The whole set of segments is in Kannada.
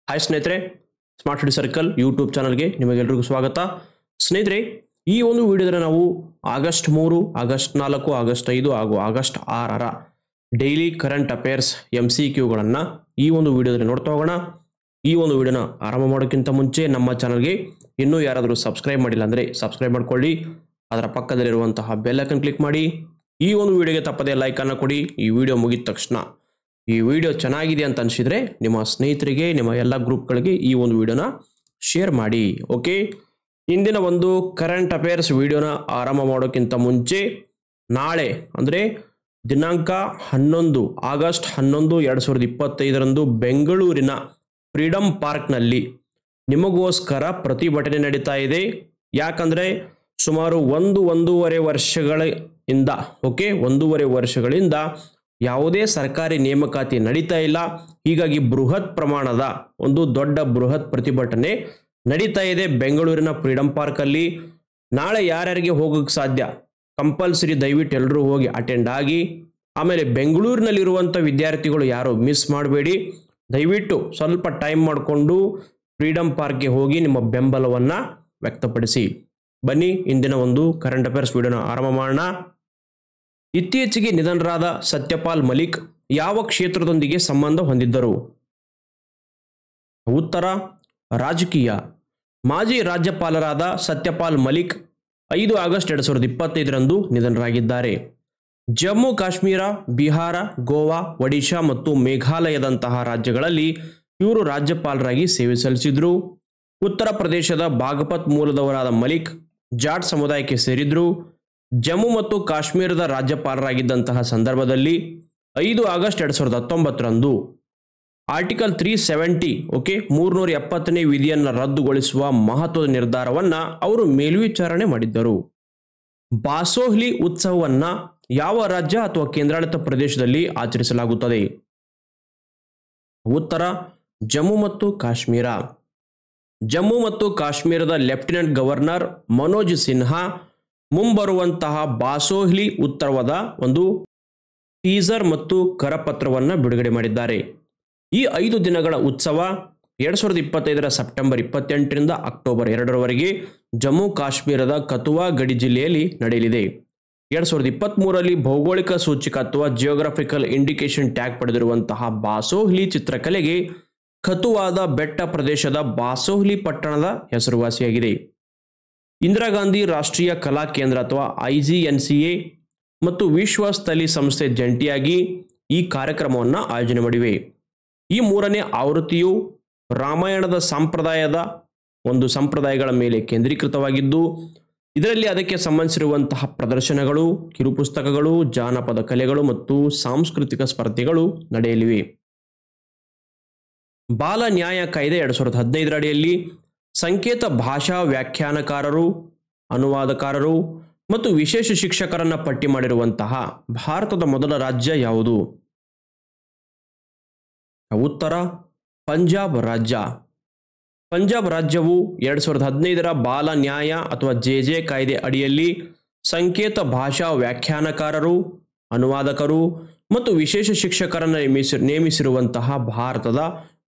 ಹಾಯ್ ಸ್ನೇಹಿತರೆ, ಸ್ಮಾರ್ಟ್ ಸ್ಟಡಿ ಸರ್ಕಲ್ ಯೂಟ್ಯೂಬ್ ಚಾನಲ್ಗೆ ನಿಮಗೆಲ್ಲರಿಗೂ ಸ್ವಾಗತ. ಸ್ನೇಹಿತರೆ, ಈ ಒಂದು ವಿಡಿಯೋದಲ್ಲಿ ನಾವು ಆಗಸ್ಟ್ 3, ಆಗಸ್ಟ್ 4, ಆಗಸ್ಟ್ 5 ಹಾಗೂ ಆಗಸ್ಟ್ 6ರ ಡೈಲಿ ಕರೆಂಟ್ ಅಫೇರ್ಸ್ MCQಗಳನ್ನು ಈ ಒಂದು ವಿಡಿಯೋದಲ್ಲಿ ನೋಡ್ತಾ ಹೋಗೋಣ. ಈ ಒಂದು ವಿಡಿಯೋನ ಆರಂಭ ಮಾಡೋಕ್ಕಿಂತ ಮುಂಚೆ ನಮ್ಮ ಚಾನಲ್ಗೆ ಇನ್ನೂ ಯಾರಾದರೂ ಸಬ್ಸ್ಕ್ರೈಬ್ ಮಾಡಿಲ್ಲ ಅಂದರೆ ಸಬ್ಸ್ಕ್ರೈಬ್ ಮಾಡ್ಕೊಳ್ಳಿ. ಅದರ ಪಕ್ಕದಲ್ಲಿರುವಂತಹ ಬೆಲ್ ಐಕಾನ್ ಕ್ಲಿಕ್ ಮಾಡಿ. ಈ ಒಂದು ವಿಡಿಯೋಗೆ ತಪ್ಪದೇ ಲೈಕ್ ಅನ್ನು ಕೊಡಿ. ಈ ವಿಡಿಯೋ ಮುಗಿದ ತಕ್ಷಣ ಈ ವಿಡಿಯೋ ಚೆನ್ನಾಗಿದೆ ಅಂತ ಅನಿಸಿದರೆ ನಿಮ್ಮ ಸ್ನೇಹಿತರಿಗೆ, ನಿಮ್ಮ ಎಲ್ಲ ಗ್ರೂಪ್ಗಳಿಗೆ ಈ ಒಂದು ವಿಡಿಯೋನ ಶೇರ್ ಮಾಡಿ. ಓಕೆ, ಇಂದಿನ ಒಂದು ಕರೆಂಟ್ ಅಫೇರ್ಸ್ ವಿಡಿಯೋನ ಆರಂಭ ಮಾಡೋಕ್ಕಿಂತ ಮುಂಚೆ ನಾಳೆ ಅಂದರೆ ದಿನಾಂಕ 11 ಆಗಸ್ಟ್ 11, 2025ರಂದು ಬೆಂಗಳೂರಿನ ಫ್ರೀಡಮ್ ಪಾರ್ಕ್ನಲ್ಲಿ ನಿಮಗೋಸ್ಕರ ಪ್ರತಿಭಟನೆ ನಡೀತಾ ಇದೆ. ಯಾಕಂದರೆ ಸುಮಾರು ಒಂದೂವರೆ ವರ್ಷಗಳಿಂದ ಯಾವುದೇ ಸರ್ಕಾರಿ ನೇಮಕಾತಿ ನಡೀತಾ ಇಲ್ಲ. ಹೀಗಾಗಿ ಬೃಹತ್ ಪ್ರಮಾಣದ ಒಂದು ಬೃಹತ್ ಪ್ರತಿಭಟನೆ ನಡೀತಾ ಇದೆ ಬೆಂಗಳೂರಿನ ಫ್ರೀಡಮ್ ಪಾರ್ಕಲ್ಲಿ. ನಾಳೆ ಯಾರ್ಯಾರಿಗೆ ಹೋಗೋಕ್ಕೆ ಸಾಧ್ಯ ಕಂಪಲ್ಸರಿ ದಯವಿಟ್ಟು ಎಲ್ಲರೂ ಹೋಗಿ ಅಟೆಂಡ್ ಆಗಿ. ಆಮೇಲೆ ಬೆಂಗಳೂರಿನಲ್ಲಿರುವಂಥ ವಿದ್ಯಾರ್ಥಿಗಳು ಯಾರು ಮಿಸ್ ಮಾಡಬೇಡಿ. ದಯವಿಟ್ಟು ಸ್ವಲ್ಪ ಟೈಮ್ ಮಾಡಿಕೊಂಡು ಫ್ರೀಡಮ್ ಪಾರ್ಕ್ಗೆ ಹೋಗಿ ನಿಮ್ಮ ಬೆಂಬಲವನ್ನು ವ್ಯಕ್ತಪಡಿಸಿ. ಬನ್ನಿ ಇಂದಿನ ಒಂದು ಕರೆಂಟ್ ಅಫೇರ್ಸ್ ವಿಡಿಯೋನ ಆರಂಭ ಮಾಡೋಣ. ಇತ್ತೀಚೆಗೆ ನಿಧನರಾದ ಸತ್ಯಪಾಲ್ ಮಲಿಕ್ ಯಾವ ಕ್ಷೇತ್ರದೊಂದಿಗೆ ಸಂಬಂಧ ಹೊಂದಿದ್ದರು? ಉತ್ತರ ರಾಜಕೀಯ. ಮಾಜಿ ರಾಜ್ಯಪಾಲರಾದ ಸತ್ಯಪಾಲ್ ಮಲಿಕ್ 5 ಆಗಸ್ಟ್ 2025ರಂದು ನಿಧನರಾಗಿದ್ದಾರೆ. ಜಮ್ಮು ಕಾಶ್ಮೀರ, ಬಿಹಾರ, ಗೋವಾ, ಒಡಿಶಾ ಮತ್ತು ಮೇಘಾಲಯದಂತಹ ರಾಜ್ಯಗಳಲ್ಲಿ ಇವರು ರಾಜ್ಯಪಾಲರಾಗಿ ಸೇವೆ ಸಲ್ಲಿಸಿದ್ರು. ಉತ್ತರ ಪ್ರದೇಶದ ಬಾಗಪತ್ ಮೂಲದವರಾದ ಮಲಿಕ್ ಜಾಟ್ ಸಮುದಾಯಕ್ಕೆ ಸೇರಿದ್ರು. ಜಮ್ಮು ಮತ್ತು ಕಾಶ್ಮೀರದ ರಾಜ್ಯಪಾಲರಾಗಿದ್ದಂತಹ ಸಂದರ್ಭದಲ್ಲಿ 5 ಆಗಸ್ಟ್ 2019ರಂದು ಆರ್ಟಿಕಲ್ 370 370ನೇ ವಿಧಿಯನ್ನು ರದ್ದುಗೊಳಿಸುವ ಮಹತ್ವದ ನಿರ್ಧಾರವನ್ನು ಅವರು ಮೇಲ್ವಿಚಾರಣೆ ಮಾಡಿದ್ದರು. ಬಾಸೋಹ್ಲಿ ಉತ್ಸವವನ್ನು ಯಾವ ರಾಜ್ಯ ಅಥವಾ ಕೇಂದ್ರಾಡಳಿತ ಪ್ರದೇಶದಲ್ಲಿ ಆಚರಿಸಲಾಗುತ್ತದೆ? ಉತ್ತರ ಜಮ್ಮು ಮತ್ತು ಕಾಶ್ಮೀರ. ಜಮ್ಮು ಮತ್ತು ಕಾಶ್ಮೀರದ ಲೆಫ್ಟಿನೆಂಟ್ ಗವರ್ನರ್ ಮನೋಜ್ ಸಿನ್ಹಾ ಮುಂಬರುವಂತಹ ಬಾಸೋಹ್ಲಿ ಉತ್ಸವದ ಒಂದು ಟೀಸರ್ ಮತ್ತು ಕರಪತ್ರವನ್ನು ಬಿಡುಗಡೆ ಮಾಡಿದ್ದಾರೆ. ಈ 5 ದಿನಗಳ ಉತ್ಸವ 2025ರ ಸೆಪ್ಟೆಂಬರ್ 28ರಿಂದ ಅಕ್ಟೋಬರ್ 2ರವರೆಗೆ ಜಮ್ಮು ಕಾಶ್ಮೀರದ ಕಥುವಾ ಗಡಿ ಜಿಲ್ಲೆಯಲ್ಲಿ ನಡೆಯಲಿದೆ. 2023ರಲ್ಲಿ ಭೌಗೋಳಿಕ ಸೂಚಕ ಅಥವಾ ಜಿಯೋಗ್ರಫಿಕಲ್ ಇಂಡಿಕೇಶನ್ ಟ್ಯಾಗ್ ಪಡೆದಿರುವಂತಹ ಬಾಸೋಹ್ಲಿ ಚಿತ್ರಕಲೆಗೆ ಕಥುವಾದ ಬೆಟ್ಟ ಪ್ರದೇಶದ ಬಾಸೋಹ್ಲಿ ಪಟ್ಟಣದ ಹೆಸರುವಾಸಿಯಾಗಿದೆ. ಇಂದಿರಾ ಗಾಂಧಿ ರಾಷ್ಟ್ರೀಯ ಕಲಾ ಕೇಂದ್ರ ಅಥವಾ IGNCA ಮತ್ತು ವಿಶ್ವಸ್ಥಲಿ ಸಂಸ್ಥೆ ಜಂಟಿಯಾಗಿ ಈ ಕಾರ್ಯಕ್ರಮವನ್ನು ಆಯೋಜನೆ ಮಾಡಿವೆ. ಈ 3ನೇ ಆವೃತ್ತಿಯು ರಾಮಾಯಣದ ಸಂಪ್ರದಾಯಗಳ ಮೇಲೆ ಕೇಂದ್ರೀಕೃತವಾಗಿದ್ದು, ಇದರಲ್ಲಿ ಅದಕ್ಕೆ ಸಂಬಂಧಿಸಿರುವಂತಹ ಪ್ರದರ್ಶನಗಳು, ಕಿರುಪುಸ್ತಕಗಳು, ಜಾನಪದ ಕಲೆಗಳು ಮತ್ತು ಸಾಂಸ್ಕೃತಿಕ ಸ್ಪರ್ಧೆಗಳು ನಡೆಯಲಿವೆ. ಬಾಲ ನ್ಯಾಯ ಕಾಯ್ದೆ 2015ರ ಅಡಿಯಲ್ಲಿ ಸಂಕೇತ ಭಾಷಾ ವ್ಯಾಖ್ಯಾನಕಾರರು, ಅನುವಾದಕಾರರು ಮತ್ತು ವಿಶೇಷ ಶಿಕ್ಷಕರನ್ನು ಪಟ್ಟಿ ಮಾಡಿರುವಂತಹ ಭಾರತದ ಮೊದಲ ರಾಜ್ಯ ಯಾವುದು? ಉತ್ತರ ಪಂಜಾಬ್ ರಾಜ್ಯ. ಪಂಜಾಬ್ ರಾಜ್ಯವು 2015ರ ಬಾಲ ನ್ಯಾಯ ಅಥವಾ JJ ಕಾಯ್ದೆ ಅಡಿಯಲ್ಲಿ ಸಂಕೇತ ಭಾಷಾ ವ್ಯಾಖ್ಯಾನಕಾರರು, ಅನುವಾದಕರು ಮತ್ತು ವಿಶೇಷ ಶಿಕ್ಷಕರನ್ನು ನೇಮಿಸಿರುವಂತಹ ಭಾರತದ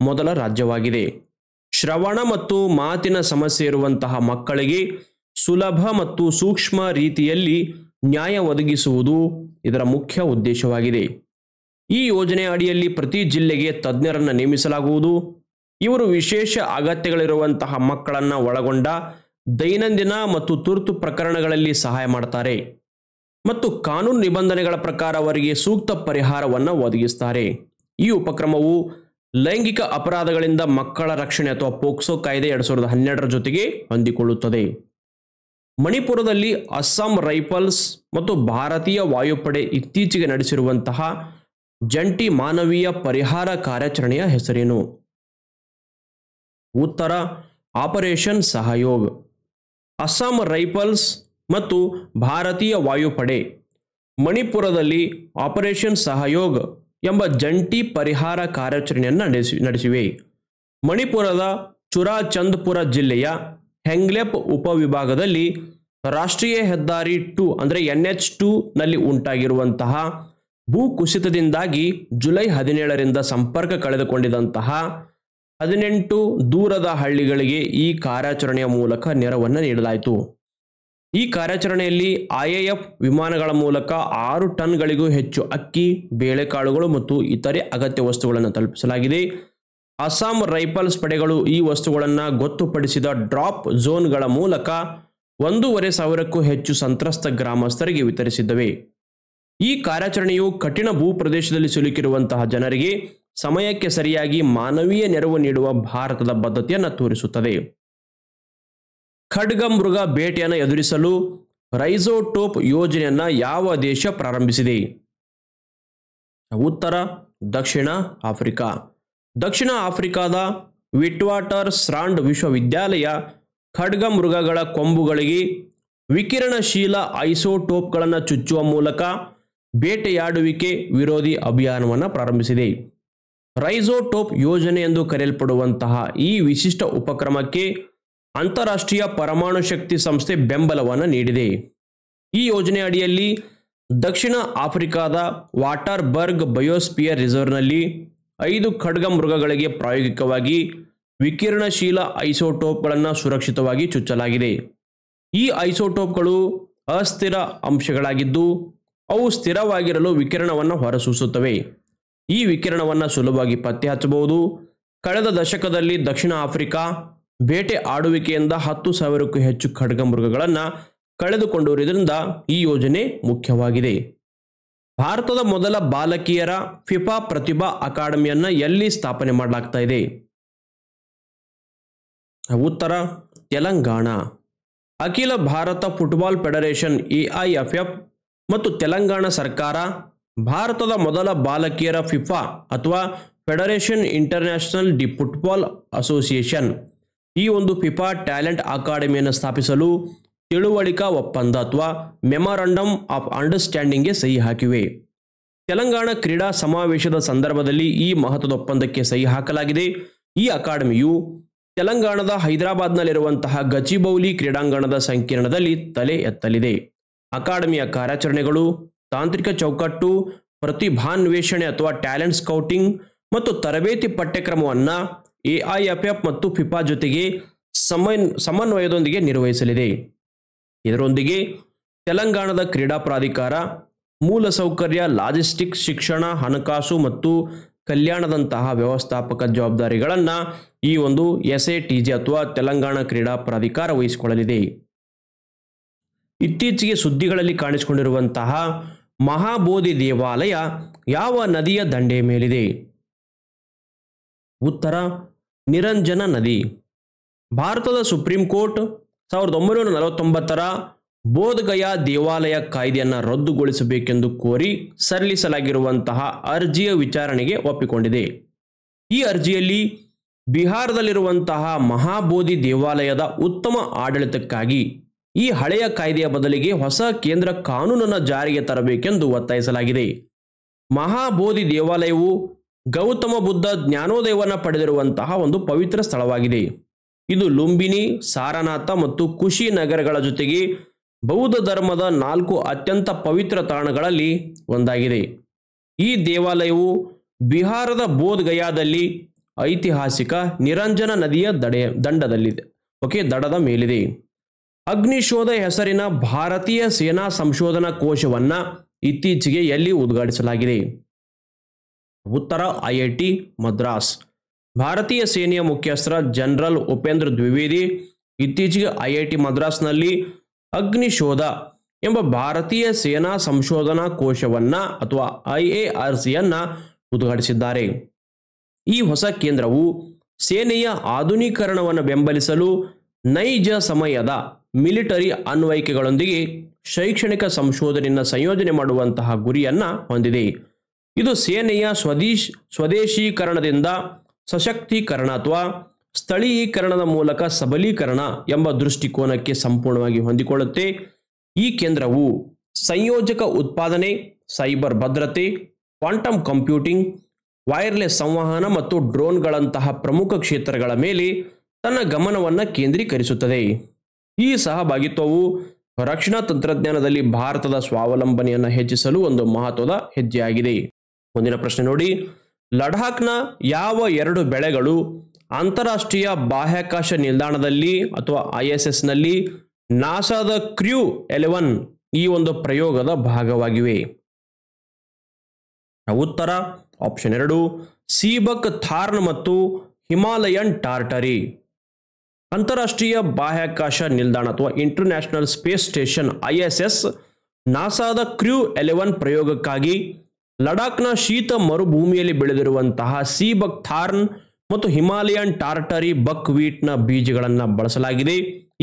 ಮೊದಲ ರಾಜ್ಯವಾಗಿದೆ. ಶ್ರವಣ ಮತ್ತು ಮಾತಿನ ಸಮಸ್ಯೆ ಇರುವಂತಹ ಮಕ್ಕಳಿಗೆ ಸುಲಭ ಮತ್ತು ಸೂಕ್ಷ್ಮ ರೀತಿಯಲ್ಲಿ ನ್ಯಾಯ ಒದಗಿಸುವುದು ಇದರ ಮುಖ್ಯ ಉದ್ದೇಶವಾಗಿದೆ. ಈ ಯೋಜನೆಯ ಅಡಿಯಲ್ಲಿ ಪ್ರತಿ ಜಿಲ್ಲೆಗೆ ತಜ್ಞರನ್ನು ನೇಮಿಸಲಾಗುವುದು. ಇವರು ವಿಶೇಷ ಅಗತ್ಯಗಳಿರುವಂತಹ ಮಕ್ಕಳನ್ನು ಒಳಗೊಂಡ ದೈನಂದಿನ ಮತ್ತು ತುರ್ತು ಪ್ರಕರಣಗಳಲ್ಲಿ ಸಹಾಯ ಮಾಡ್ತಾರೆ ಮತ್ತು ಕಾನೂನು ನಿಬಂಧನೆಗಳ ಪ್ರಕಾರ ಅವರಿಗೆ ಸೂಕ್ತ ಪರಿಹಾರವನ್ನು ಒದಗಿಸ್ತಾರೆ. ಈ ಉಪಕ್ರಮವು ಲೈಂಗಿಕ ಅಪರಾಧಗಳಿಂದ ಮಕ್ಕಳ ರಕ್ಷಣೆ ಅಥವಾ ಪೋಕ್ಸೋ ಕಾಯ್ದೆ 2012ರ ಜೊತೆಗೆ ಹೊಂದಿಕೊಳ್ಳುತ್ತದೆ. ಮಣಿಪುರದಲ್ಲಿ ಅಸ್ಸಾಂ ರೈಫಲ್ಸ್ ಮತ್ತು ಭಾರತೀಯ ವಾಯುಪಡೆ ಇತ್ತೀಚೆಗೆ ನಡೆಸಿರುವಂತಹ ಜಂಟಿ ಮಾನವೀಯ ಪರಿಹಾರ ಕಾರ್ಯಾಚರಣೆಯ ಹೆಸರೇನು? ಉತ್ತರ ಆಪರೇಷನ್ ಸಹಯೋಗ್. ಅಸ್ಸಾಂ ರೈಫಲ್ಸ್ ಮತ್ತು ಭಾರತೀಯ ವಾಯುಪಡೆ ಮಣಿಪುರದಲ್ಲಿ ಆಪರೇಷನ್ ಸಹಯೋಗ್ ಎಂಬ ಜಂಟಿ ಪರಿಹಾರ ಕಾರ್ಯಾಚರಣೆಯನ್ನು ನಡೆಸಿವೆ. ಮಣಿಪುರದ ಚುರಾಚಂದ್ಪುರ ಜಿಲ್ಲೆಯ ಹೆಂಗ್ಲೆಪ್ ಉಪವಿಭಾಗದಲ್ಲಿ ರಾಷ್ಟ್ರೀಯ ಹೆದ್ದಾರಿ 2 ಅಂದರೆ NH2 ನಲ್ಲಿ ಉಂಟಾಗಿರುವಂತಹ ಭೂಕುಸಿತದಿಂದಾಗಿ ಜುಲೈ 17ರಿಂದ ಸಂಪರ್ಕ ಕಳೆದುಕೊಂಡಿದ್ದಂತಹ 18 ದೂರದ ಹಳ್ಳಿಗಳಿಗೆ ಈ ಕಾರ್ಯಾಚರಣೆಯ ಮೂಲಕ ನೆರವನ್ನು ನೀಡಲಾಯಿತು. ಈ ಕಾರ್ಯಾಚರಣೆಯಲ್ಲಿ IAF ವಿಮಾನಗಳ ಮೂಲಕ 6 ಟನ್ಗಳಿಗೂ ಹೆಚ್ಚು ಅಕ್ಕಿ, ಬೇಳೆಕಾಳುಗಳು ಮತ್ತು ಇತರೆ ಅಗತ್ಯ ವಸ್ತುಗಳನ್ನು ತಲುಪಿಸಲಾಗಿದೆ. ಅಸ್ಸಾಂ ರೈಫಲ್ಸ್ ಪಡೆಗಳು ಈ ವಸ್ತುಗಳನ್ನು ಗೊತ್ತುಪಡಿಸಿದ ಡ್ರಾಪ್ ಝೋನ್ಗಳ ಮೂಲಕ 1,500ಕ್ಕೂ ಹೆಚ್ಚು ಸಂತ್ರಸ್ತ ಗ್ರಾಮಸ್ಥರಿಗೆ ವಿತರಿಸಿದ್ದವೆ. ಈ ಕಾರ್ಯಾಚರಣೆಯು ಕಠಿಣ ಭೂಪ್ರದೇಶದಲ್ಲಿ ಸಿಲುಕಿರುವಂತಹ ಜನರಿಗೆ ಸಮಯಕ್ಕೆ ಸರಿಯಾಗಿ ಮಾನವೀಯ ನೆರವು ನೀಡುವ ಭಾರತದ ಬದ್ಧತೆಯನ್ನು ತೋರಿಸುತ್ತದೆ. ಖಡ್ಗಮೃಗ ಬೇಟೆಯನ್ನು ಎದುರಿಸಲು ರೈಜೋಟೋಪ್ ಯೋಜನೆಯನ್ನು ಯಾವ ದೇಶ ಪ್ರಾರಂಭಿಸಿದೆ? ಉತ್ತರ ದಕ್ಷಿಣ ಆಫ್ರಿಕಾ. ದಕ್ಷಿಣ ಆಫ್ರಿಕಾದ ವಿಟ್ವಾಟರ್ ಸ್ಟ್ರಾಂಡ್ ವಿಶ್ವವಿದ್ಯಾಲಯ ಖಡ್ಗಮೃಗಗಳ ಕೊಂಬುಗಳಿಗೆ ವಿಕಿರಣಶೀಲ ಐಸೋಟೋಪ್ಗಳನ್ನು ಚುಚ್ಚುವ ಮೂಲಕ ಬೇಟೆಯಾಡುವಿಕೆ ವಿರೋಧಿ ಅಭಿಯಾನವನ್ನು ಪ್ರಾರಂಭಿಸಿದೆ. ರೈಜೋಟೋಪ್ ಯೋಜನೆ ಎಂದು ಕರೆಯಲ್ಪಡುವಂತಹ ಈ ವಿಶಿಷ್ಟ ಉಪಕ್ರಮಕ್ಕೆ ಅಂತಾರಾಷ್ಟ್ರೀಯ ಪರಮಾಣು ಶಕ್ತಿ ಸಂಸ್ಥೆ ಬೆಂಬಲವನ್ನು ನೀಡಿದೆ. ಈ ಯೋಜನೆ ಅಡಿಯಲ್ಲಿ ದಕ್ಷಿಣ ಆಫ್ರಿಕಾದ ವಾಟರ್ಬರ್ಗ್ ಬಯೋಸ್ಪಿಯರ್ ರಿಸರ್ವ್ನಲ್ಲಿ 5 ಖಡ್ಗಮೃಗಗಳಿಗೆ ಪ್ರಾಯೋಗಿಕವಾಗಿ ವಿಕಿರಣಶೀಲ ಐಸೋಟೋಪ್ಗಳನ್ನು ಸುರಕ್ಷಿತವಾಗಿ ಚುಚ್ಚಲಾಗಿದೆ. ಈ ಐಸೋಟೋಪ್ಗಳು ಅಸ್ಥಿರ ಅಂಶಗಳಾಗಿದ್ದು ಅವು ಸ್ಥಿರವಾಗಿರಲು ವಿಕಿರಣವನ್ನು ಹೊರಸೂಸುತ್ತವೆ. ಈ ವಿಕಿರಣವನ್ನು ಸುಲಭವಾಗಿ ಪತ್ತೆ ಹಚ್ಚಬಹುದು. ಕಳೆದ ದಶಕದಲ್ಲಿ ದಕ್ಷಿಣ ಆಫ್ರಿಕಾ ಬೇಟೆ ಆಡುವಿಕೆಯಿಂದ 10,000ಕ್ಕೂ ಹೆಚ್ಚು ಖಡ್ಗಮೃಗಗಳನ್ನು ಕಳೆದುಕೊಂಡಿರುವುದರಿಂದ ಈ ಯೋಜನೆ ಮುಖ್ಯವಾಗಿದೆ. ಭಾರತದ ಮೊದಲ ಬಾಲಕಿಯರ ಫಿಫಾ ಪ್ರತಿಭಾ ಅಕಾಡೆಮಿಯನ್ನು ಎಲ್ಲಿ ಸ್ಥಾಪನೆ ಮಾಡಲಾಗ್ತಾ ಇದೆ? ಉತ್ತರ ತೆಲಂಗಾಣ. ಅಖಿಲ ಭಾರತ ಫುಟ್ಬಾಲ್ ಫೆಡರೇಷನ್ AIFF ಮತ್ತು ತೆಲಂಗಾಣ ಸರ್ಕಾರ ಭಾರತದ ಮೊದಲ ಬಾಲಕಿಯರ ಫಿಫಾ ಅಥವಾ federation international D football association ಈ ಒಂದು ಫಿಫಾ ಟ್ಯಾಲೆಂಟ್ ಅಕಾಡೆಮಿಯನ್ನು ಸ್ಥಾಪಿಸಲು ತಿಳುವಳಿಕಾ ಒಪ್ಪಂದ ಅಥವಾ ಮೆಮೊರಾಂಡಮ್ ಆಫ್ ಅಂಡರ್ಸ್ಟ್ಯಾಂಡಿಂಗ್ಗೆ ಸಹಿ ಹಾಕಿವೆ. ತೆಲಂಗಾಣ ಕ್ರೀಡಾ ಸಮಾವೇಶದ ಸಂದರ್ಭದಲ್ಲಿ ಈ ಮಹತ್ವದ ಒಪ್ಪಂದಕ್ಕೆ ಸಹಿ ಹಾಕಲಾಗಿದೆ. ಈ ಅಕಾಡೆಮಿಯು ತೆಲಂಗಾಣದ ಹೈದರಾಬಾದ್ನಲ್ಲಿರುವಂತಹ ಗಚಿಬೌಲಿ ಕ್ರೀಡಾಂಗಣದ ಸಂಕೀರ್ಣದಲ್ಲಿ ತಲೆ ಎತ್ತಲಿದೆ. ಅಕಾಡೆಮಿಯ ಕಾರ್ಯಾಚರಣೆಗಳು, ತಾಂತ್ರಿಕ ಚೌಕಟ್ಟು, ಪ್ರತಿಭಾನ್ವೇಷಣೆ ಅಥವಾ ಟ್ಯಾಲೆಂಟ್ ಸ್ಕೌಟಿಂಗ್ ಮತ್ತು ತರಬೇತಿ ಪಠ್ಯಕ್ರಮವನ್ನು AIFF ಮತ್ತು ಫಿಫಾ ಜೊತೆಗೆ ಸಮನ್ವಯದೊಂದಿಗೆ ನಿರ್ವಹಿಸಲಿದೆ. ಇದರೊಂದಿಗೆ ತೆಲಂಗಾಣದ ಕ್ರೀಡಾ ಪ್ರಾಧಿಕಾರ ಮೂಲಸೌಕರ್ಯ, ಲಾಜಿಸ್ಟಿಕ್ಸ್, ಶಿಕ್ಷಣ, ಹಣಕಾಸು ಮತ್ತು ಕಲ್ಯಾಣದಂತಹ ವ್ಯವಸ್ಥಾಪಕ ಜವಾಬ್ದಾರಿಗಳನ್ನು ಈ ಒಂದು SATG ಅಥವಾ ತೆಲಂಗಾಣ ಕ್ರೀಡಾ ಪ್ರಾಧಿಕಾರ ವಹಿಸಿಕೊಳ್ಳಲಿದೆ. ಇತ್ತೀಚೆಗೆ ಸುದ್ದಿಗಳಲ್ಲಿ ಕಾಣಿಸಿಕೊಂಡಿರುವಂತಹ ಮಹಾಬೋಧಿ ದೇವಾಲಯ ಯಾವ ನದಿಯ ದಂಡೆಯ ಮೇಲಿದೆ? ಉತ್ತರ ನಿರಂಜನ ನದಿ. ಭಾರತದ ಸುಪ್ರೀಂ ಕೋರ್ಟ್ 1949ರ ಬೋಧಗಯಾ ದೇವಾಲಯ ಕಾಯ್ದೆಯನ್ನು ರದ್ದುಗೊಳಿಸಬೇಕೆಂದು ಕೋರಿ ಸಲ್ಲಿಸಲಾಗಿರುವಂತಹ ಅರ್ಜಿಯ ವಿಚಾರಣೆಗೆ ಒಪ್ಪಿಕೊಂಡಿದೆ. ಈ ಅರ್ಜಿಯಲ್ಲಿ ಬಿಹಾರದಲ್ಲಿರುವಂತಹ ಮಹಾಬೋಧಿ ದೇವಾಲಯದ ಉತ್ತಮ ಆಡಳಿತಕ್ಕಾಗಿ ಈ ಹಳೆಯ ಕಾಯ್ದೆಯ ಬದಲಿಗೆ ಹೊಸ ಕೇಂದ್ರ ಕಾನೂನನ್ನು ಜಾರಿಗೆ ತರಬೇಕೆಂದು ಒತ್ತಾಯಿಸಲಾಗಿದೆ. ಮಹಾಬೋಧಿ ದೇವಾಲಯವು ಗೌತಮ ಬುದ್ಧ ಜ್ಞಾನೋದಯವನ್ನು ಪಡೆದಿರುವಂತಹ ಒಂದು ಪವಿತ್ರ ಸ್ಥಳವಾಗಿದೆ. ಇದು ಲುಂಬಿನಿ, ಸಾರನಾಥ ಮತ್ತು ಕುಶಿನಗರಗಳ ಜೊತೆಗೆ ಬೌದ್ಧ ಧರ್ಮದ 4 ಅತ್ಯಂತ ಪವಿತ್ರ ತಾಣಗಳಲ್ಲಿ ಒಂದಾಗಿದೆ. ಈ ದೇವಾಲಯವು ಬಿಹಾರದ ಬೋಧ್ ಗಯಾದಲ್ಲಿ ಐತಿಹಾಸಿಕ ನಿರಂಜನ ನದಿಯ ದಡದ ಮೇಲಿದೆ. ಅಗ್ನಿಶೋಧ ಹೆಸರಿನ ಭಾರತೀಯ ಸೇನಾ ಸಂಶೋಧನಾ ಕೋಶವನ್ನು ಇತ್ತೀಚೆಗೆ ಎಲ್ಲಿ ಉದ್ಘಾಟಿಸಲಾಗಿದೆ? ಉತ್ತರ IIT ಮದ್ರಾಸ್. ಭಾರತೀಯ ಸೇನೆಯ ಮುಖ್ಯಸ್ಥ ಜನರಲ್ ಉಪೇಂದ್ರ ದ್ವಿವೇದಿ ಇತ್ತೀಚೆಗೆ IIT ಮದ್ರಾಸ್ನಲ್ಲಿ ಅಗ್ನಿಶೋಧ ಎಂಬ ಭಾರತೀಯ ಸೇನಾ ಸಂಶೋಧನಾ ಕೋಶವನ್ನು ಅಥವಾ IARCಯನ್ನು ಉದ್ಘಾಟಿಸಿದ್ದಾರೆ. ಈ ಹೊಸ ಕೇಂದ್ರವು ಸೇನೆಯ ಆಧುನೀಕರಣವನ್ನು ಬೆಂಬಲಿಸಲು ನೈಜ ಸಮಯದ ಮಿಲಿಟರಿ ಅನ್ವಯಿಕೆಗಳೊಂದಿಗೆ ಶೈಕ್ಷಣಿಕ ಸಂಶೋಧನೆಯನ್ನು ಸಂಯೋಜನೆ ಮಾಡುವಂತಹ ಗುರಿಯನ್ನು ಹೊಂದಿದೆ. ಇದು ಸೇನೆಯ ಸ್ವದೇಶೀಕರಣದಿಂದ ಸಶಕ್ತೀಕರಣ ಅಥವಾ ಸ್ಥಳೀಕರಣದ ಮೂಲಕ ಸಬಲೀಕರಣ ಎಂಬ ದೃಷ್ಟಿಕೋನಕ್ಕೆ ಸಂಪೂರ್ಣವಾಗಿ ಹೊಂದಿಕೊಳ್ಳುತ್ತೆ. ಈ ಕೇಂದ್ರವು ಸಂಯೋಜಕ ಉತ್ಪಾದನೆ, ಸೈಬರ್ ಭದ್ರತೆ, ಕ್ವಾಂಟಮ್ ಕಂಪ್ಯೂಟಿಂಗ್, ವೈರ್ಲೆಸ್ ಸಂವಹನ ಮತ್ತು ಡ್ರೋನ್ಗಳಂತಹ ಪ್ರಮುಖ ಕ್ಷೇತ್ರಗಳ ಮೇಲೆ ತನ್ನ ಗಮನವನ್ನು ಕೇಂದ್ರೀಕರಿಸುತ್ತದೆ. ಈ ಸಹಭಾಗಿತ್ವವು ರಕ್ಷಣಾ ತಂತ್ರಜ್ಞಾನದಲ್ಲಿ ಭಾರತದ ಸ್ವಾವಲಂಬನೆಯನ್ನು ಹೆಚ್ಚಿಸಲು ಒಂದು ಮಹತ್ವದ ಹೆಜ್ಜೆಯಾಗಿದೆ. ಮುಂದಿನ ಪ್ರಶ್ನೆ ನೋಡಿ, ಲಡಾಖ್ನ ಯಾವ 2 ಬೆಳೆಗಳು ಅಂತಾರಾಷ್ಟ್ರೀಯ ಬಾಹ್ಯಾಕಾಶ ನಿಲ್ದಾಣದಲ್ಲಿ ಅಥವಾ ISS ನಲ್ಲಿ ನಾಸಾದ ಕ್ರ್ಯೂ 11 ಈ ಒಂದು ಪ್ರಯೋಗದ ಭಾಗವಾಗಿವೆ. ಉತ್ತರ ಆಪ್ಷನ್ 2 ಸೀಬಕ್ ಥಾರ್ನ್ ಮತ್ತು ಹಿಮಾಲಯನ್ ಟಾರ್ಟರಿ. ಅಂತಾರಾಷ್ಟ್ರೀಯ ಬಾಹ್ಯಾಕಾಶ ನಿಲ್ದಾಣ ಅಥವಾ ಇಂಟರ್ನ್ಯಾಷನಲ್ ಸ್ಪೇಸ್ ಸ್ಟೇಷನ್ ISS ನಾಸಾದ ಕ್ರ್ಯೂ 11 ಪ್ರಯೋಗಕ್ಕಾಗಿ ಲಡಾಖ್ನ ಶೀತ ಮರುಭೂಮಿಯಲ್ಲಿ ಬೆಳೆದಿರುವಂತಹ ಸೀಬಕ್ ಥಾರ್ನ್ ಮತ್ತು ಹಿಮಾಲಯನ್ ಟಾರ್ಟರಿ ಬಕ್ ವೀಟ್ನ ಬೀಜಗಳನ್ನು ಬಳಸಲಾಗಿದೆ.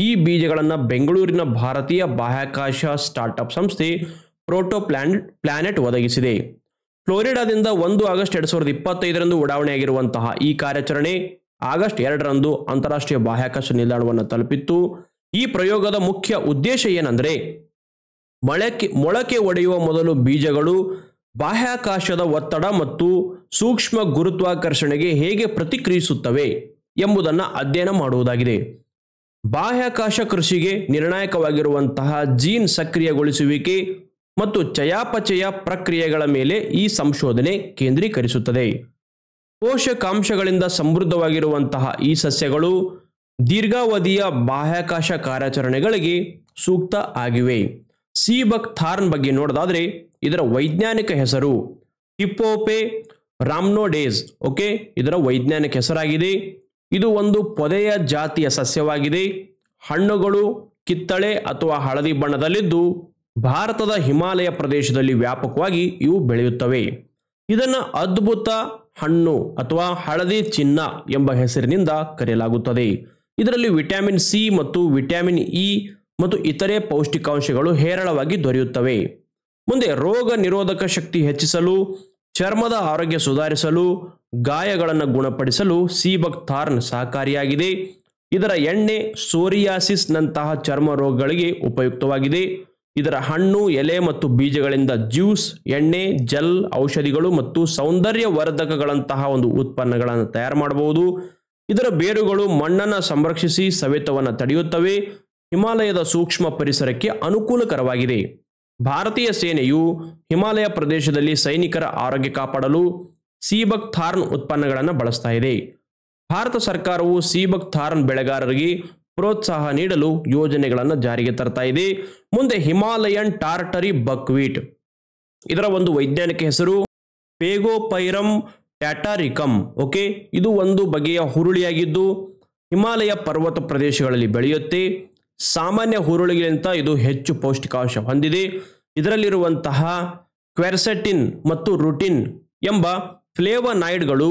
ಈ ಬೀಜಗಳನ್ನು ಬೆಂಗಳೂರಿನ ಭಾರತೀಯ ಬಾಹ್ಯಾಕಾಶ ಸ್ಟಾರ್ಟ್ಅಪ್ ಸಂಸ್ಥೆ ಪ್ರೋಟೋ ಪ್ಲಾನೆಟ್ ಒದಗಿಸಿದೆ. ಫ್ಲೋರಿಡಾದಿಂದ 1 ಆಗಸ್ಟ್ 2025 ಉಡಾವಣೆಯಾಗಿರುವಂತಹ ಈ ಕಾರ್ಯಾಚರಣೆ ಆಗಸ್ಟ್ 2 ಅಂತಾರಾಷ್ಟ್ರೀಯ ಬಾಹ್ಯಾಕಾಶ ನಿಲ್ದಾಣವನ್ನು ತಲುಪಿತ್ತು. ಈ ಪ್ರಯೋಗದ ಮುಖ್ಯ ಉದ್ದೇಶ ಏನಂದ್ರೆ ಮೊಳಕೆ ಒಡೆಯುವ ಮೊದಲು ಬೀಜಗಳು ಬಾಹ್ಯಾಕಾಶದ ಒತ್ತಡ ಮತ್ತು ಸೂಕ್ಷ್ಮ ಗುರುತ್ವಾಕರ್ಷಣೆಗೆ ಹೇಗೆ ಪ್ರತಿಕ್ರಿಯಿಸುತ್ತವೆ ಎಂಬುದನ್ನು ಅಧ್ಯಯನ ಮಾಡುವುದಾಗಿದೆ. ಬಾಹ್ಯಾಕಾಶ ಕೃಷಿಗೆ ನಿರ್ಣಾಯಕವಾಗಿರುವಂತಹ ಜೀನ್ ಸಕ್ರಿಯಗೊಳಿಸುವಿಕೆ ಮತ್ತು ಚಯಾಪಚಯ ಪ್ರಕ್ರಿಯೆಗಳ ಮೇಲೆ ಈ ಸಂಶೋಧನೆ ಕೇಂದ್ರೀಕರಿಸುತ್ತದೆ. ಪೋಷಕಾಂಶಗಳಿಂದ ಸಮೃದ್ಧವಾಗಿರುವಂತಹ ಈ ಸಸ್ಯಗಳು ದೀರ್ಘಾವಧಿಯ ಬಾಹ್ಯಾಕಾಶ ಕಾರ್ಯಾಚರಣೆಗಳಿಗೆ ಸೂಕ್ತ ಆಗಿವೆ. ಸೀಬಕ್ ಥಾರ್ನ್ ಬಗ್ಗೆ ನೋಡೋದಾದ್ರೆ ಇದರ ವೈಜ್ಞಾನಿಕ ಹೆಸರು ಹಿಪ್ಪೋಪೆ ರಾಮ್ನೋಡೇಸ್. ಓಕೆ, ಇದರ ವೈಜ್ಞಾನಿಕ ಹೆಸರಾಗಿದೆ. ಇದು ಒಂದು ಪೊದೆಯ ಜಾತಿಯ ಸಸ್ಯವಾಗಿದೆ. ಹಣ್ಣುಗಳು ಕಿತ್ತಳೆ ಅಥವಾ ಹಳದಿ ಬಣ್ಣದಲ್ಲಿದ್ದು ಭಾರತದ ಹಿಮಾಲಯ ಪ್ರದೇಶದಲ್ಲಿ ವ್ಯಾಪಕವಾಗಿ ಇವು ಬೆಳೆಯುತ್ತವೆ. ಇದನ್ನು ಅದ್ಭುತ ಹಣ್ಣು ಅಥವಾ ಹಳದಿ ಚಿನ್ನ ಎಂಬ ಹೆಸರಿನಿಂದ ಕರೆಯಲಾಗುತ್ತದೆ. ಇದರಲ್ಲಿ ವಿಟಮಿನ್ ಸಿ ಮತ್ತು ವಿಟಮಿನ್ ಇ ಮತ್ತು ಇತರೆ ಪೌಷ್ಟಿಕಾಂಶಗಳು ಹೇರಳವಾಗಿ ದೊರೆಯುತ್ತವೆ. ಮುಂದೆ ರೋಗ ನಿರೋಧಕ ಶಕ್ತಿ ಹೆಚ್ಚಿಸಲು, ಚರ್ಮದ ಆರೋಗ್ಯ ಸುಧಾರಿಸಲು, ಗಾಯಗಳನ್ನು ಗುಣಪಡಿಸಲು ಸೀಬಕ್ ಥಾರ್ನ್ ಸಹಕಾರಿಯಾಗಿದೆ. ಇದರ ಎಣ್ಣೆ ಸೋರಿಯಾಸಿಸ್ ನಂತಹ ಚರ್ಮ ರೋಗಗಳಿಗೆ ಉಪಯುಕ್ತವಾಗಿದೆ. ಇದರ ಹಣ್ಣು, ಎಲೆ ಮತ್ತು ಬೀಜಗಳಿಂದ ಜ್ಯೂಸ್, ಎಣ್ಣೆ, ಜೆಲ್, ಔಷಧಿಗಳು ಮತ್ತು ಸೌಂದರ್ಯ ವರ್ಧಕಗಳಂತಹ ಒಂದು ಉತ್ಪನ್ನಗಳನ್ನು ತಯಾರು ಮಾಡಬಹುದು. ಇದರ ಬೇರುಗಳು ಮಣ್ಣನ್ನು ಸಂರಕ್ಷಿಸಿ ಸವೆತವನ್ನು ತಡೆಯುತ್ತವೆ. ಹಿಮಾಲಯದ ಸೂಕ್ಷ್ಮ ಪರಿಸರಕ್ಕೆ ಅನುಕೂಲಕರವಾಗಿದೆ. ಭಾರತೀಯ ಸೇನೆಯು ಹಿಮಾಲಯ ಪ್ರದೇಶದಲ್ಲಿ ಸೈನಿಕರ ಆರೋಗ್ಯ ಕಾಪಾಡಲು ಸೀಬಕ್ ಥಾರ್ನ್ ಉತ್ಪನ್ನಗಳನ್ನು ಬಳಸ್ತಾ ಇದೆ. ಭಾರತ ಸರ್ಕಾರವು ಸೀಬಕ್ ಥಾರ್ನ್ ಬೆಳೆಗಾರರಿಗೆ ಪ್ರೋತ್ಸಾಹ ನೀಡಲು ಯೋಜನೆಗಳನ್ನು ಜಾರಿಗೆ ತರ್ತಾ ಇದೆ. ಮುಂದೆ ಹಿಮಾಲಯನ್ ಟಾರ್ಟರಿ ಬಕ್ವೀಟ್. ಇದರ ಒಂದು ವೈಜ್ಞಾನಿಕ ಹೆಸರು ಪೇಗೋಪೈರಮ್ ಟ್ಯಾಟಾರಿಕಮ್. ಓಕೆ, ಇದು ಒಂದು ಬಗೆಯ ಹುರುಳಿಯಾಗಿದ್ದು ಹಿಮಾಲಯ ಪರ್ವತ ಪ್ರದೇಶಗಳಲ್ಲಿ ಬೆಳೆಯುತ್ತೆ. ಸಾಮಾನ್ಯ ಹುರುಳಿಗಿಂತ ಇದು ಹೆಚ್ಚು ಪೌಷ್ಟಿಕಾಂಶ ಹೊಂದಿದೆ. ಇದರಲ್ಲಿರುವಂತಹ ಕ್ವೆರ್ಸೆಟಿನ್ ಮತ್ತು ರುಟಿನ್ ಎಂಬ ಫ್ಲೇವನಾಯ್ಡ್ಗಳು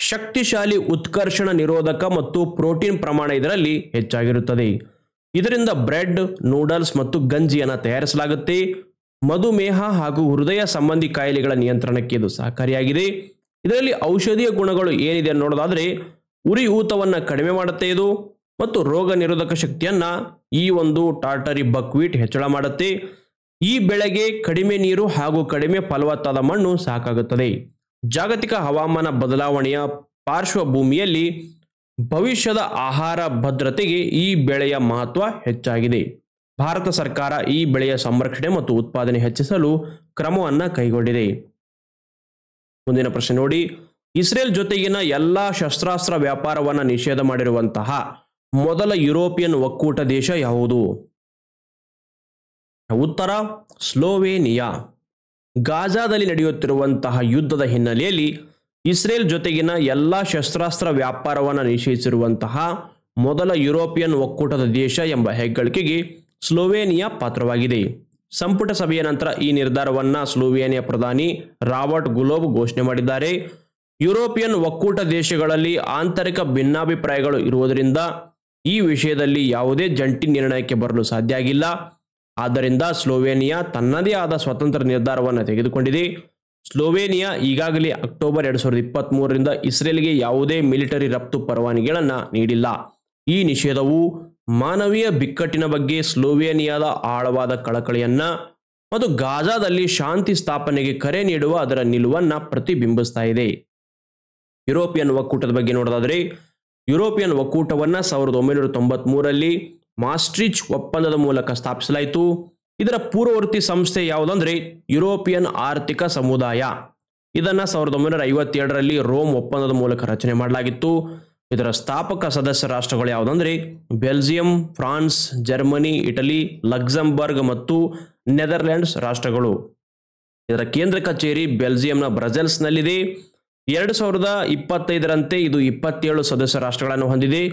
ಶಕ್ತಿಶಾಲಿ ಉತ್ಕರ್ಷಣ ನಿರೋಧಕ ಮತ್ತು ಪ್ರೋಟೀನ್ ಪ್ರಮಾಣ ಇದರಲ್ಲಿ ಹೆಚ್ಚಾಗಿರುತ್ತದೆ. ಇದರಿಂದ ಬ್ರೆಡ್, ನೂಡಲ್ಸ್ ಮತ್ತು ಗಂಜಿಯನ್ನು ತಯಾರಿಸಲಾಗುತ್ತೆ. ಮಧುಮೇಹ ಹಾಗೂ ಹೃದಯ ಸಂಬಂಧಿ ಕಾಯಿಲೆಗಳ ನಿಯಂತ್ರಣಕ್ಕೆ ಇದು ಸಹಕಾರಿಯಾಗಿದೆ. ಇದರಲ್ಲಿ ಔಷಧೀಯ ಗುಣಗಳು ಏನಿದೆ ನೋಡೋದಾದ್ರೆ ಉರಿಯೂತವನ್ನು ಕಡಿಮೆ ಮಾಡುತ್ತೆ ಇದು ಮತ್ತು ರೋಗ ನಿರೋಧಕ ಶಕ್ತಿಯನ್ನ ಈ ಒಂದು ಟಾರ್ಟರಿ ಬಕ್ವೀಟ್ ಹೆಚ್ಚಳ ಮಾಡುತ್ತೆ. ಈ ಬೆಳೆಗೆ ಕಡಿಮೆ ನೀರು ಹಾಗೂ ಕಡಿಮೆ ಫಲವತ್ತಾದ ಮಣ್ಣು ಸಾಕಾಗುತ್ತದೆ. ಜಾಗತಿಕ ಹವಾಮಾನ ಬದಲಾವಣೆಯ ಪಾರ್ಶ್ವಭೂಮಿಯಲ್ಲಿ ಭವಿಷ್ಯದ ಆಹಾರ ಭದ್ರತೆಗೆ ಈ ಬೆಳೆಯ ಮಹತ್ವ ಹೆಚ್ಚಾಗಿದೆ. ಭಾರತ ಸರ್ಕಾರ ಈ ಬೆಳೆಯ ಸಂರಕ್ಷಣೆ ಮತ್ತು ಉತ್ಪಾದನೆ ಹೆಚ್ಚಿಸಲು ಕ್ರಮವನ್ನು ಕೈಗೊಂಡಿದೆ. ಮುಂದಿನ ಪ್ರಶ್ನೆ ನೋಡಿ, ಇಸ್ರೇಲ್ ಜೊತೆಗಿನ ಎಲ್ಲಾ ಶಸ್ತ್ರಾಸ್ತ್ರ ವ್ಯಾಪಾರವನ್ನು ನಿಷೇಧ ಮಾಡಿರುವಂತಹ ಮೊದಲ ಯುರೋಪಿಯನ್ ಒಕ್ಕೂಟ ದೇಶ ಯಾವುದು? ಉತ್ತರ ಸ್ಲೋವೇನಿಯಾ. ಗಾಜಾದಲ್ಲಿ ನಡೆಯುತ್ತಿರುವಂತಹ ಯುದ್ಧದ ಹಿನ್ನೆಲೆಯಲ್ಲಿ ಇಸ್ರೇಲ್ ಜೊತೆಗಿನ ಎಲ್ಲಾ ಶಸ್ತ್ರಾಸ್ತ್ರ ವ್ಯಾಪಾರವನ್ನು ನಿಷೇಧಿಸಿರುವಂತಹ ಮೊದಲ ಯುರೋಪಿಯನ್ ಒಕ್ಕೂಟದ ದೇಶ ಎಂಬ ಹೆಗ್ಗಳಿಕೆಗೆ ಸ್ಲೋವೇನಿಯಾ ಪಾತ್ರವಾಗಿದೆ. ಸಂಪುಟ ಸಭೆಯ ನಂತರ ಈ ನಿರ್ಧಾರವನ್ನು ಸ್ಲೋವೇನಿಯಾ ಪ್ರಧಾನಿ ರಾಬರ್ಟ್ ಗುಲೋಬ್ ಘೋಷಣೆ ಮಾಡಿದ್ದಾರೆ. ಯುರೋಪಿಯನ್ ಒಕ್ಕೂಟ ದೇಶಗಳಲ್ಲಿ ಆಂತರಿಕ ಭಿನ್ನಾಭಿಪ್ರಾಯಗಳು ಇರುವುದರಿಂದ ಈ ವಿಷಯದಲ್ಲಿ ಯಾವುದೇ ಜಂಟಿ ನಿರ್ಣಯಕ್ಕೆ ಬರಲು ಸಾಧ್ಯ ಆಗಿಲ್ಲ. ಆದ್ದರಿಂದ ಸ್ಲೋವೇನಿಯಾ ತನ್ನದೇ ಆದ ಸ್ವತಂತ್ರ ನಿರ್ಧಾರವನ್ನು ತೆಗೆದುಕೊಂಡಿದೆ. ಸ್ಲೋವೇನಿಯಾ ಈಗಾಗಲೇ ಅಕ್ಟೋಬರ್ 2023ರಿಂದ ಇಸ್ರೇಲ್ಗೆ ಯಾವುದೇ ಮಿಲಿಟರಿ ರಫ್ತು ಪರವಾನಗಿಗಳನ್ನು ನೀಡಿಲ್ಲ. ಈ ನಿಷೇಧವು ಮಾನವೀಯ ಬಿಕ್ಕಟ್ಟಿನ ಬಗ್ಗೆ ಸ್ಲೋವೇನಿಯಾದ ಆಳವಾದ ಕಳಕಳಿಯನ್ನ ಮತ್ತು ಗಾಜಾದಲ್ಲಿ ಶಾಂತಿ ಸ್ಥಾಪನೆಗೆ ಕರೆ ನೀಡುವ ಅದರ ನಿಲುವನ್ನು ಪ್ರತಿಬಿಂಬಿಸ್ತಾ ಇದೆ. ಯುರೋಪಿಯನ್ ಒಕ್ಕೂಟದ ಬಗ್ಗೆ ನೋಡೋದಾದ್ರೆ ಯುರೋಪಿಯನ್ ಒಕ್ಕೂಟವನ್ನು 1993ರಲ್ಲಿ ಮಾಸ್ಟ್ರಿಚ್ ಒಪ್ಪಂದದ ಮೂಲಕ ಸ್ಥಾಪಿಸಲಾಯಿತು. ಇದರ ಪೂರ್ವವರ್ತಿ ಸಂಸ್ಥೆ ಯಾವುದಂದ್ರೆ ಯುರೋಪಿಯನ್ ಆರ್ಥಿಕ ಸಮುದಾಯ. ಇದನ್ನು 1957ರಲ್ಲಿ ರೋಮ್ ಒಪ್ಪಂದದ ಮೂಲಕ ರಚನೆ ಮಾಡಲಾಗಿತ್ತು. ಇದರ ಸ್ಥಾಪಕ ಸದಸ್ಯ ರಾಷ್ಟ್ರಗಳು ಯಾವುದಂದ್ರೆ Belgium, France, Germany, Italy, Luxembourg ಮತ್ತು ನೆದರ್ಲ್ಯಾಂಡ್ಸ್ ರಾಷ್ಟ್ರಗಳು. ಇದರ ಕೇಂದ್ರ ಕಚೇರಿ ಬೆಲ್ಜಿಯಂನ ಬ್ರಸೆಲ್ಸ್ನಲ್ಲಿದೆ. 2025ರಂತೆ ಇದು 27 ಸದಸ್ಯ ರಾಷ್ಟ್ರಗಳನ್ನು ಹೊಂದಿದೆ.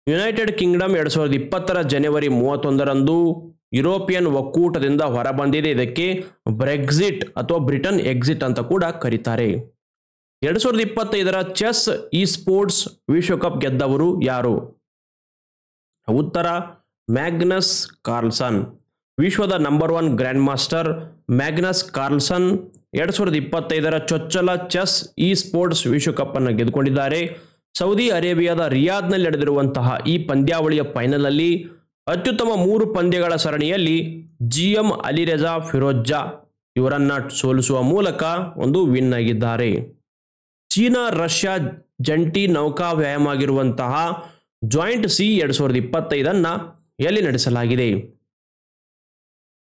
ಯುನೈಟೆಡ್ ಕಿಂಗ್ಡಮ್ 2020ರ ಜನವರಿ 31ರಂದು ಯುರೋಪಿಯನ್ ಒಕ್ಕೂಟದಿಂದ ಹೊರಬಂದಿದೆ. ಇದಕ್ಕೆ ಬ್ರೆಕ್ಸಿಟ್ ಅಥವಾ ಬ್ರಿಟನ್ ಎಕ್ಸಿಟ್ ಅಂತ ಕೂಡ ಕರೀತಾರೆ. 2025ರ ಚೆಸ್ ಇ ಸ್ಪೋರ್ಟ್ಸ್ ವಿಶ್ವಕಪ್ ಗೆದ್ದವರು ಯಾರು? ಉತ್ತರ ಮ್ಯಾಗ್ನಸ್ ಕಾರ್ಲ್ಸನ್. ವಿಶ್ವದ number 1 grandmaster Magnus Carlsen 2025ರ ಚೊಚ್ಚಲ ಚೆಸ್ ಇ ಸ್ಪೋರ್ಟ್ಸ್ ವಿಶ್ವಕಪ್ ಅನ್ನು ಗೆದ್ದುಕೊಂಡಿದ್ದಾರೆ. ಸೌದಿ ಅರೇಬಿಯಾದ ರಿಯಾದ್ನಲ್ಲಿ ನಡೆದಿರುವಂತಹ ಈ ಪಂದ್ಯಾವಳಿಯ ಫೈನಲ್ನಲ್ಲಿ ಅತ್ಯುತ್ತಮ 3 ಪಂದ್ಯಗಳ ಸರಣಿಯಲ್ಲಿ GM ಅಲಿರೆಜಾ ಫಿರೋಜ್ಜಾ ಇವರನ್ನ ಸೋಲಿಸುವ ಮೂಲಕ ಒಂದು ವಿನ್ ಆಗಿದ್ದಾರೆ. ಚೀನಾ ರಷ್ಯಾ ಜಂಟಿ ನೌಕಾ ವ್ಯಾಯಾಮ ಆಗಿರುವಂತಹ ಜಾಯಿಂಟ್ ಸಿ 2025 ಎಲ್ಲಿ ನಡೆಸಲಾಗಿದೆ?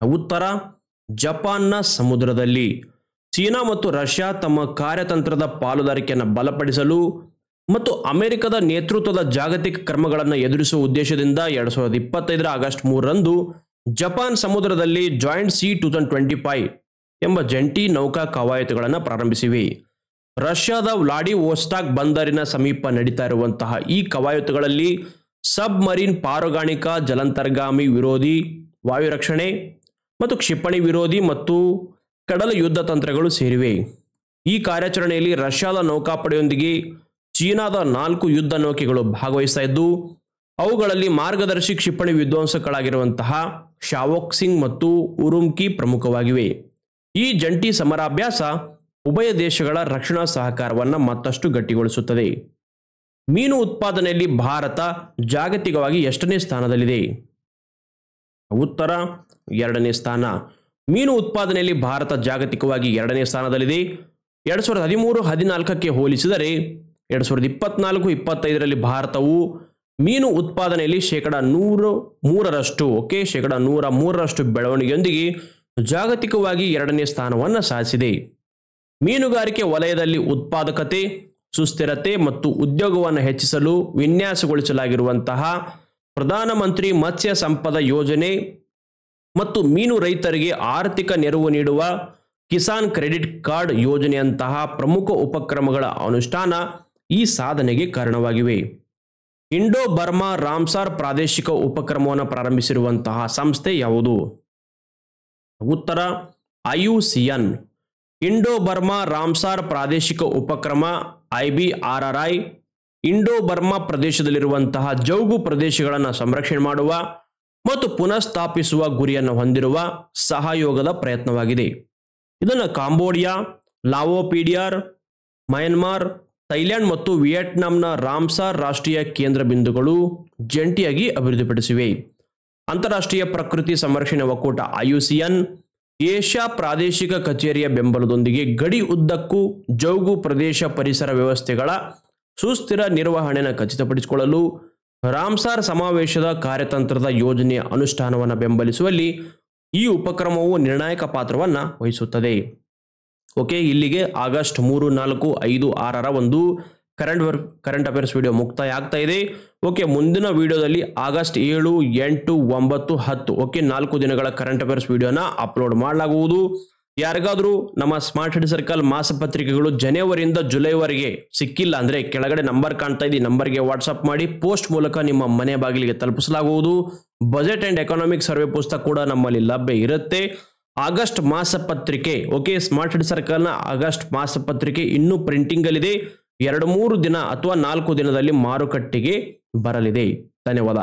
ಉತ್ತರ ಜಪಾನ್ನ ಸಮುದ್ರದಲ್ಲಿ. ಚೀನಾ ಮತ್ತು ರಷ್ಯಾ ತಮ್ಮ ಕಾರ್ಯತಂತ್ರದ ಪಾಲುದಾರಿಕೆಯನ್ನು ಬಲಪಡಿಸಲು ಮತ್ತು ಅಮೆರಿಕದ ನೇತೃತ್ವದ ಜಾಗತಿಕ ಕ್ರಮಗಳನ್ನು ಎದುರಿಸುವ ಉದ್ದೇಶದಿಂದ 2025ರ ಆಗಸ್ಟ್ 3ರಂದು ಜಪಾನ್ ಸಮುದ್ರದಲ್ಲಿ ಜಾಯಿಂಟ್ ಸಿ 2025 ಎಂಬ ಜಂಟಿ ನೌಕಾ ಕವಾಯತುಗಳನ್ನು ಪ್ರಾರಂಭಿಸಿವೆ. ರಷ್ಯಾದ ವ್ಲಾಡಿವೋಸ್ಟಾಕ್ ಬಂದರಿನ ಸಮೀಪ ನಡೀತಾ ಇರುವಂತಹ ಈ ಕವಾಯತುಗಳಲ್ಲಿ ಸಬ್ಮರೀನ್ ಪಾರುಗಾಣಿಕಾ, ಜಲಾಂತರ್ಗಾಮಿ ವಿರೋಧಿ ವಾಯು ರಕ್ಷಣೆ ಮತ್ತು ಕ್ಷಿಪಣಿ ವಿರೋಧಿ ಮತ್ತು ಕಡಲ ಯುದ್ಧ ತಂತ್ರಗಳು ಸೇರಿವೆ. ಈ ಕಾರ್ಯಾಚರಣೆಯಲ್ಲಿ ರಷ್ಯಾದ ನೌಕಾಪಡೆಯೊಂದಿಗೆ ಚೀನಾದ 4 ಯುದ್ಧ ನೌಕೆಗಳು ಭಾಗವಹಿಸ್ತಾ ಇದ್ದು, ಅವುಗಳಲ್ಲಿ ಮಾರ್ಗದರ್ಶಿ ಕ್ಷಿಪಣಿ ವಿಧ್ವಂಸಕಗಳಾಗಿರುವಂತಹ ಶಾವೋಕ್ಸಿಂಗ್ ಮತ್ತು ಉರುಮ್ಕಿ ಪ್ರಮುಖವಾಗಿವೆ. ಈ ಜಂಟಿ ಸಮರಾಭ್ಯಾಸ ಉಭಯ ದೇಶಗಳ ರಕ್ಷಣಾ ಸಹಕಾರವನ್ನು ಮತ್ತಷ್ಟು ಗಟ್ಟಿಗೊಳಿಸುತ್ತದೆ. ಮೀನು ಉತ್ಪಾದನೆಯಲ್ಲಿ ಭಾರತ ಜಾಗತಿಕವಾಗಿ ಎಷ್ಟನೇ ಸ್ಥಾನದಲ್ಲಿದೆ? ಉತ್ತರ 2ನೇ ಸ್ಥಾನ. ಮೀನು ಉತ್ಪಾದನೆಯಲ್ಲಿ ಭಾರತ ಜಾಗತಿಕವಾಗಿ 2ನೇ ಸ್ಥಾನದಲ್ಲಿದೆ. 2013-14ಕ್ಕೆ ಹೋಲಿಸಿದರೆ 2024-25ರಲ್ಲಿ ಭಾರತವು ಮೀನು ಉತ್ಪಾದನೆಯಲ್ಲಿ ಶೇಕಡ103ರಷ್ಟು ಬೆಳವಣಿಗೆಯೊಂದಿಗೆ ಜಾಗತಿಕವಾಗಿ 2ನೇ ಸ್ಥಾನವನ್ನು ಸಾಧಿಸಿದೆ. ಮೀನುಗಾರಿಕೆ ವಲಯದಲ್ಲಿ ಉತ್ಪಾದಕತೆ, ಸುಸ್ಥಿರತೆ ಮತ್ತು ಉದ್ಯೋಗವನ್ನು ಹೆಚ್ಚಿಸಲು ವಿನ್ಯಾಸಗೊಳಿಸಲಾಗಿರುವಂತಹ ಪ್ರಧಾನಮಂತ್ರಿ ಮತ್ಸ್ಯ ಸಂಪದ ಯೋಜನೆ ಮತ್ತು ಮೀನು ರೈತರಿಗೆ ಆರ್ಥಿಕ ನೆರವು ನೀಡುವ ಕಿಸಾನ್ ಕ್ರೆಡಿಟ್ ಕಾರ್ಡ್ ಯೋಜನೆಯಂತಹ ಪ್ರಮುಖ ಉಪಕ್ರಮಗಳ ಅನುಷ್ಠಾನ ಈ ಸಾಧನೆಗೆ ಕಾರಣವಾಗಿವೆ. ಇಂಡೋ ಬರ್ಮಾ ರಾಮ್ಸಾರ್ ಪ್ರಾದೇಶಿಕ ಉಪಕ್ರಮವನ್ನು ಪ್ರಾರಂಭಿಸಿರುವಂತಹ ಸಂಸ್ಥೆ ಯಾವುದು? ಉತ್ತರ IUCN. ಇಂಡೋ ಬರ್ಮಾ ರಾಮ್ಸಾರ್ ಪ್ರಾದೇಶಿಕ ಉಪಕ್ರಮ IBRRI ಇಂಡೋ ಬರ್ಮಾ ಪ್ರದೇಶದಲ್ಲಿರುವಂತಹ ಜೌಗು ಪ್ರದೇಶಗಳನ್ನು ಸಂರಕ್ಷಣೆ ಮಾಡುವ ಮತ್ತು ಪುನಃಸ್ಥಾಪಿಸುವ ಗುರಿಯನ್ನು ಹೊಂದಿರುವ ಸಹಯೋಗದ ಪ್ರಯತ್ನವಾಗಿದೆ. ಇದನ್ನು ಕಾಂಬೋಡಿಯಾ, ಲಾವೋಪಿಡಿಯಾರ್, ಮಯನ್ಮಾರ್, ಥೈಲ್ಯಾಂಡ್ ಮತ್ತು ವಿಯೆಟ್ನಾಂನ ರಾಮ್ಸಾರ್ ರಾಷ್ಟ್ರೀಯ ಕೇಂದ್ರ ಬಿಂದುಗಳು ಜಂಟಿಯಾಗಿ ಅಭಿವೃದ್ಧಿಪಡಿಸಿವೆ. ಅಂತಾರಾಷ್ಟ್ರೀಯ ಪ್ರಕೃತಿ ಸಂರಕ್ಷಣೆ ಒಕ್ಕೂಟ IUCN ಏಷ್ಯಾ ಪ್ರಾದೇಶಿಕ ಕಚೇರಿಯ ಬೆಂಬಲದೊಂದಿಗೆ ಗಡಿ ಉದ್ದಕ್ಕೂ ಜೌಗು ಪ್ರದೇಶ ಪರಿಸರ ವ್ಯವಸ್ಥೆಗಳ ಸುಸ್ಥಿರ ನಿರ್ವಹಣೆಯನ್ನು ಖಚಿತಪಡಿಸಿಕೊಳ್ಳಲು ರಾಮ್ಸಾರ್ ಸಮಾವೇಶದ ಕಾರ್ಯತಂತ್ರದ ಯೋಜನೆಯ ಅನುಷ್ಠಾನವನ್ನು ಬೆಂಬಲಿಸುವಲ್ಲಿ ಈ ಉಪಕ್ರಮವು ನಿರ್ಣಾಯಕ ಪಾತ್ರವನ್ನು ವಹಿಸುತ್ತದೆ. ಓಕೆ, ಇಲ್ಲಿಗೆ ಆಗಸ್ಟ್ 3, 4, 5, 6ರ ಒಂದು ಕರೆಂಟ್ ಅಫೇರ್ಸ್ ವಿಡಿಯೋ ಮುಕ್ತಾಯ ಆಗ್ತಾ ಇದೆ. ಓಕೆ, ಮುಂದಿನ ವಿಡಿಯೋದಲ್ಲಿ ಆಗಸ್ಟ್ 7, 8, 9, 10 ಓಕೆ 4 ದಿನಗಳ ಕರೆಂಟ್ ಅಫೇರ್ಸ್ ವಿಡಿಯೋನ ಅಪ್ಲೋಡ್ ಮಾಡಲಾಗುವುದು. ಯಾರಿಗಾದರೂ ನಮ್ಮ ಸ್ಮಾರ್ಟ್ ಸ್ಟಡಿ ಸರ್ಕಲ್ ಮಾಸಪತ್ರಿಕೆಗಳು ಜನವರಿಯಿಂದ ಜುಲೈವರೆಗೆ ಸಿಕ್ಕಿಲ್ಲ ಅಂದರೆ ಕೆಳಗಡೆ ನಂಬರ್ ಕಾಣ್ತಾ ಇದೆ, ನಂಬರ್ಗೆ ವಾಟ್ಸಪ್ ಮಾಡಿ ಪೋಸ್ಟ್ ಮೂಲಕ ನಿಮ್ಮ ಮನೆ ಬಾಗಿಲಿಗೆ ತಲುಪಿಸಲಾಗುವುದು. ಬಜೆಟ್ ಅಂಡ್ ಎಕನಾಮಿಕ್ ಸರ್ವೆ ಪುಸ್ತಕ ಕೂಡ ನಮ್ಮಲ್ಲಿ ಲಭ್ಯ ಇರುತ್ತೆ. ಆಗಸ್ಟ್ ಮಾಸಪತ್ರಿಕೆ ಓಕೆ, ಸ್ಮಾರ್ಟ್ ಸ್ಟಡಿ ಸರ್ಕಲ್ನ ಆಗಸ್ಟ್ ಮಾಸಪತ್ರಿಕೆ ಇನ್ನೂ ಪ್ರಿಂಟಿಂಗ್ ಅಲ್ಲಿದೆ. 2-3 ದಿನ ಅಥವಾ 4 ದಿನದಲ್ಲಿ ಮಾರುಕಟ್ಟೆಗೆ ಬರಲಿದೆ. ಧನ್ಯವಾದ.